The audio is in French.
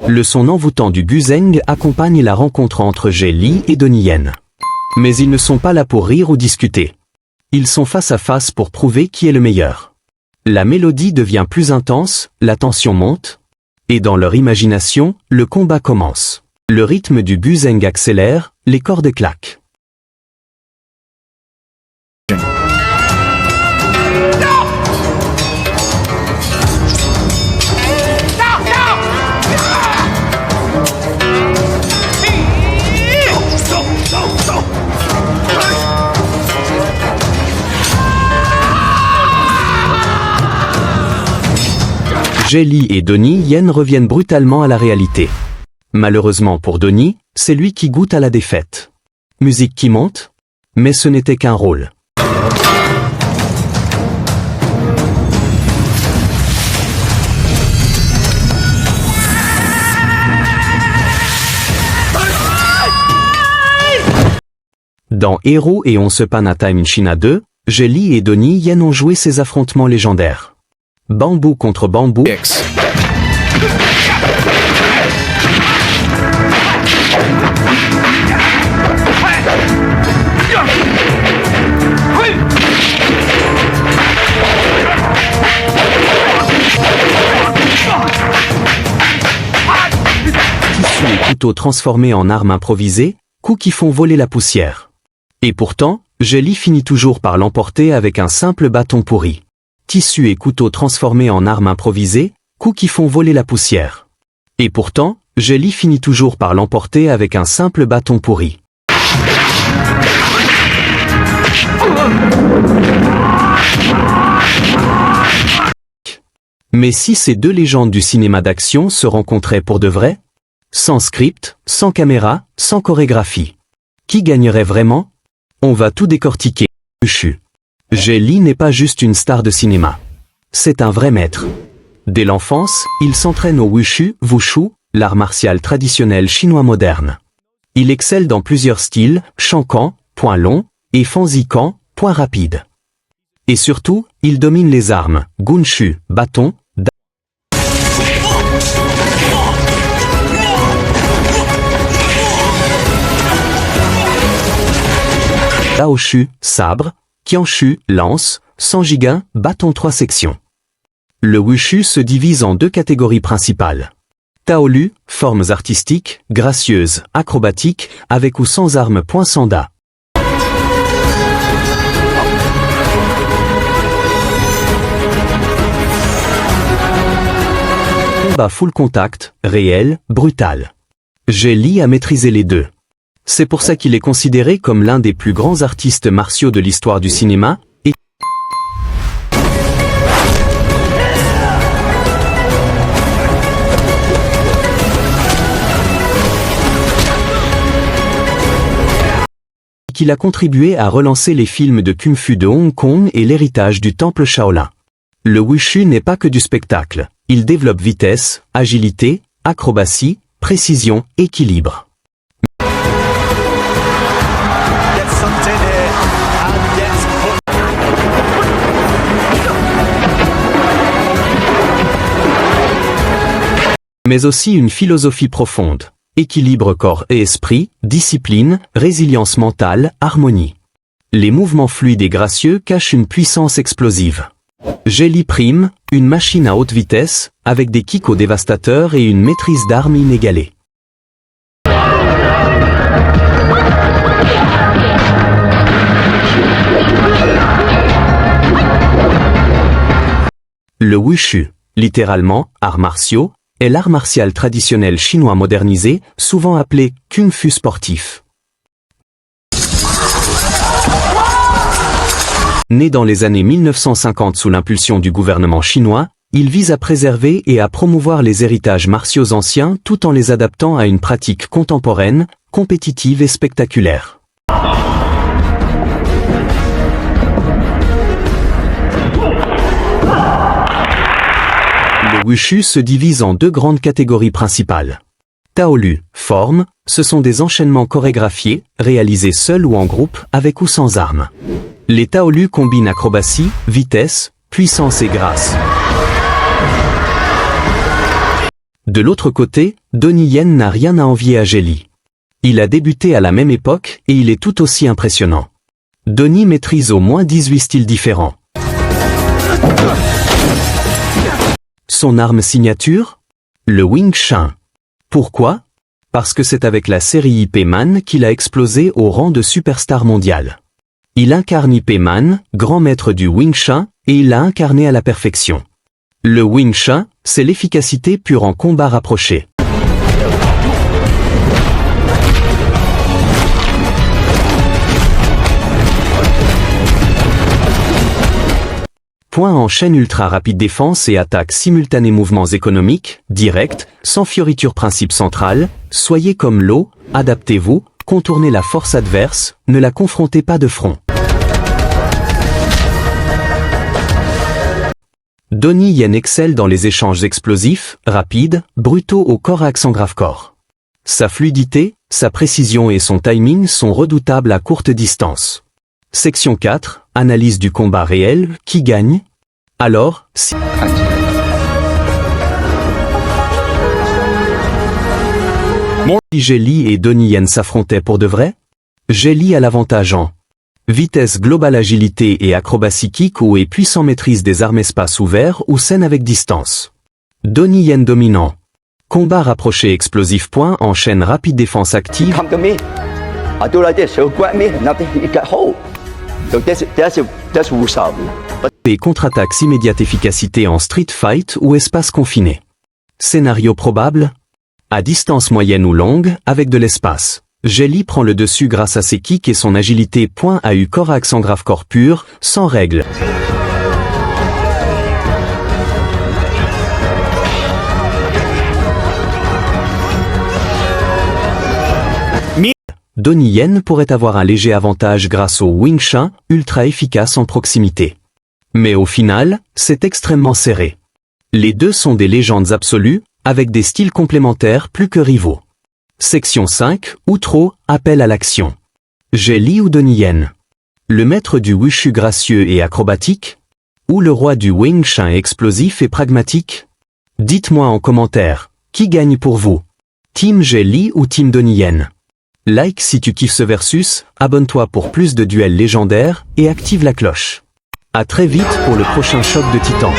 Le son envoûtant du Guzheng accompagne la rencontre entre Ge Li et Donnie Yen. Mais ils ne sont pas là pour rire ou discuter. Ils sont face à face pour prouver qui est le meilleur. La mélodie devient plus intense, la tension monte, et dans leur imagination, le combat commence. Le rythme du Guzheng accélère, les cordes claquent. Ge Li et Donnie Yen reviennent brutalement à la réalité. Malheureusement pour Donnie, c'est lui qui goûte à la défaite. Musique qui monte, mais ce n'était qu'un rôle. Dans Hero et Once Upon a Time in China 2, Ge Li et Donnie Yen ont joué ces affrontements légendaires. Bambou contre bambou. X. Tissu et couteaux transformés en armes improvisées, coups qui font voler la poussière. Et pourtant, Ge Li finit toujours par l'emporter avec un simple bâton pourri. Tissu et couteaux transformés en armes improvisées, coups qui font voler la poussière. Et pourtant, Ge Li finit toujours par l'emporter avec un simple bâton pourri. Mais si ces deux légendes du cinéma d'action se rencontraient pour de vrai? Sans script, sans caméra, sans chorégraphie. Qui gagnerait vraiment? On va tout décortiquer. Wushu. Ge Li n'est pas juste une star de cinéma. C'est un vrai maître. Dès l'enfance, il s'entraîne au Wushu, l'art martial traditionnel chinois moderne. Il excelle dans plusieurs styles, Shankan, point long, et Fanzikan, point rapide. Et surtout, il domine les armes, Gunshu, bâton, Daoshu, sabre, Qianshu, lance, Sanjigan, bâton 3 sections. Le Wushu se divise en deux catégories principales. Taolu, formes artistiques, gracieuses, acrobatiques, avec ou sans armes. Sanda. Combat full contact, réel, brutal. Ge Li a maîtrisé les deux. C'est pour ça qu'il est considéré comme l'un des plus grands artistes martiaux de l'histoire du cinéma, et qu'il a contribué à relancer les films de Kung-Fu de Hong Kong et l'héritage du temple Shaolin. Le Wushu n'est pas que du spectacle, il développe vitesse, agilité, acrobatie, précision, équilibre. Mais aussi une philosophie profonde. Équilibre corps et esprit, discipline, résilience mentale, harmonie. Les mouvements fluides et gracieux cachent une puissance explosive. Ge Li prime, une machine à haute vitesse, avec des kicks dévastateurs et une maîtrise d'armes inégalée. Le Wushu, littéralement, arts martiaux, est l'art martial traditionnel chinois modernisé, souvent appelé Kung-Fu sportif. Né dans les années 1950 sous l'impulsion du gouvernement chinois, Il vise à préserver et à promouvoir les héritages martiaux anciens tout en les adaptant à une pratique contemporaine, compétitive et spectaculaire. Le wushu se divise en deux grandes catégories principales. Taolu, forme, ce sont des enchaînements chorégraphiés, réalisés seuls ou en groupe, avec ou sans armes. Les taolu combinent acrobatie, vitesse, puissance et grâce. De l'autre côté, Donnie Yen n'a rien à envier à Jelly. Il a débuté à la même époque et il est tout aussi impressionnant. Donnie maîtrise au moins 18 styles différents. Son arme signature? Le Wing Chun. Pourquoi? Parce que c'est avec la série Ip Man qu'il a explosé au rang de superstar mondial. Il incarne Ip Man, grand maître du Wing Chun, et il l'a incarné à la perfection. Le Wing Chun, c'est l'efficacité pure en combat rapproché. Point en chaîne ultra rapide défense et attaque simultanée mouvements économiques, directs, sans fioriture principe central, soyez comme l'eau, adaptez-vous, contournez la force adverse, ne la confrontez pas de front. Donnie Yen excelle dans les échanges explosifs, rapides, brutaux au corps à accent grave corps. Sa fluidité, sa précision et son timing sont redoutables à courte distance. Section 4, analyse du combat réel, qui gagne? Alors, si Jelly et Donnie Yen s'affrontaient pour de vrai? Jelly a l'avantage en vitesse globale, agilité et acrobatie kick ou et puissant maîtrise des armes espace ouvert ou scène avec distance. Donnie Yen dominant. Combat rapproché explosif. Point enchaîne rapide défense active. Et contre-attaques immédiate efficacité en street fight ou espace confiné. Scénario probable? À distance moyenne ou longue, avec de l'espace. Jelly prend le dessus grâce à ses kicks et son agilité. Point AU corps à accent grave corps pur, sans règle. Donnie Yen pourrait avoir un léger avantage grâce au Wing Chun, ultra efficace en proximité. Mais au final, c'est extrêmement serré. Les deux sont des légendes absolues, avec des styles complémentaires plus que rivaux. Section 5, Outro, appel à l'action. Jelly ou Donnie Yen? Le maître du wushu gracieux et acrobatique? Ou le roi du Wing Chun explosif et pragmatique? Dites-moi en commentaire, qui gagne pour vous? Team Jelly ou Team Donnie Yen? Like si tu kiffes ce versus, abonne-toi pour plus de duels légendaires et active la cloche. À très vite pour le prochain choc de titans.